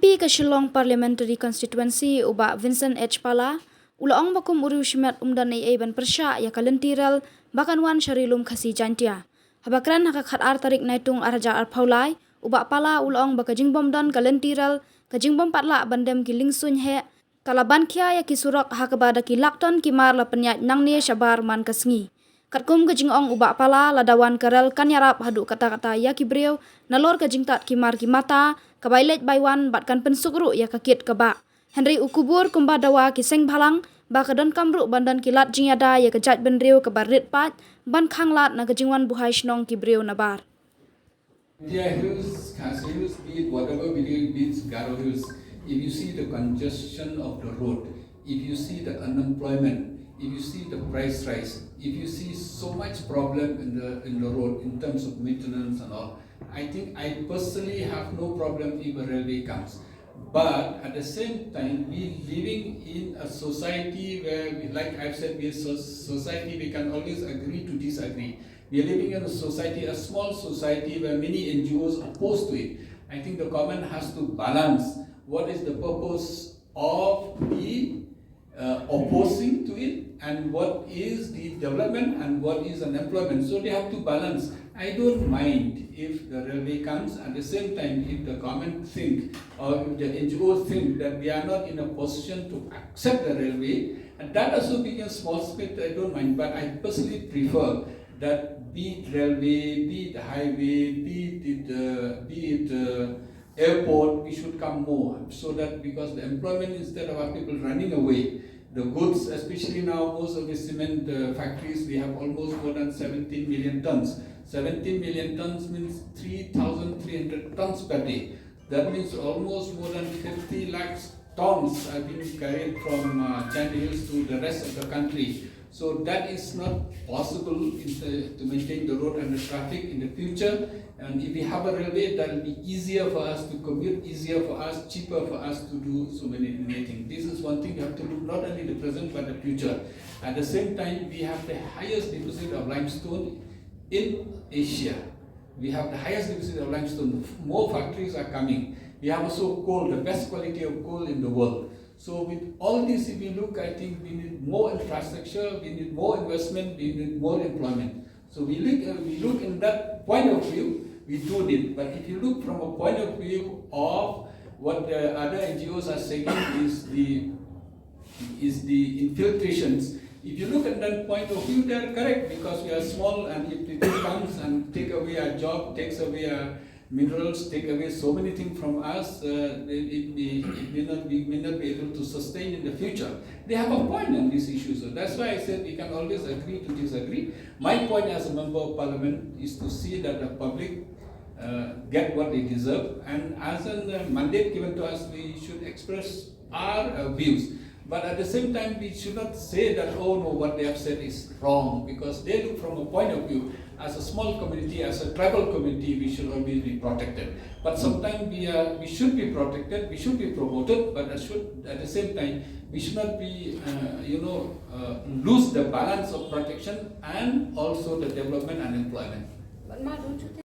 MP ke Shillong Parliamentary Constituency uba Vincent H. Pala, ulaong bakum uriu shimet umdan ai ban Pyrshah ya kalentiral bakan wan sharilum khasi jantia. Habakran haka khat tarik naitung arja arpaulai, uba Pala ulaong baka jingbom dan kalentiral, ka jingbom patla bandem ki lingsun he, kalaban kia ya kisurak hakabada ki lakton ki mar la penyat nangne shabar man kasngi. Katkum ke jingong uba Pala ladawan karel kanyarap hadu kata-kata ya kibreu nalor ke jingtat kimar ki mata kabailet baiwan batkan pensukru ya kakit keba. Henry ukubur kumba dawa ki seng bhalang ba kadon kamru bandan kilat jingyada ya kejat benreu ke barit pat ban khanglat na kejingwan buhai shnong kibreu nabar. India Hills, Khas Hills, be it whatever be it Garo Hills, if you see the congestion of the road, if you see the unemployment, if you see the price rise, if you see so much problem in the road in terms of maintenance and all, I think I personally have no problem if a railway comes. But at the same time, we living in a society where, like I've said, we are society, we can always agree to disagree. We are living in a society, a small society where many NGOs are opposed to it. I think the government has to balance what is the purpose of the opposing to it and what is the development and what is unemployment. So they have to balance. I don't mind if the railway comes. At the same time, if the government think or if the NGOs think that we are not in a position to accept the railway, and that also being a small split, I don't mind. But I personally prefer that be it railway, be it highway, be it airport, we should come more, so that because the employment, instead of our people running away, the goods, especially now most of the cement factories, we have almost more than 17 million tons. 17 million tons means 3,300 tons per day. That means almost more than 50 lakhs tons are being carried from Chandy Hills to the rest of the country. So that is not possible to maintain the road and the traffic in the future. And if we have a railway, that will be easier for us to commute, easier for us, cheaper for us to do so many things. This is one thing you have to look not only the present but the future. At the same time, we have the highest deposit of limestone in Asia. We have the highest deposit of limestone. More factories are coming. We have also coal, the best quality of coal in the world. So with all this, if we look, I think we need more infrastructure, we need more investment, we need more employment. So we look in that point of view, we do it. But if you look from a point of view of what the other NGOs are saying is the infiltrations. If you look at that point of view, they are correct because we are small, and if it comes and take away our job, takes away our minerals, take away so many things from us, we may not be able to sustain in the future. They have a point on this issue, so that's why I said we can always agree to disagree. My point as a member of parliament is to see that the public get what they deserve, and as a mandate given to us, we should express our views. But at the same time, we should not say that, oh no, what they have said is wrong, because they look from a point of view, as a small community, as a tribal community, we should always be protected. But sometimes we should be protected, we should be promoted, but at the same time, we should not be, lose the balance of protection and also the development and employment. But Ma, don't you think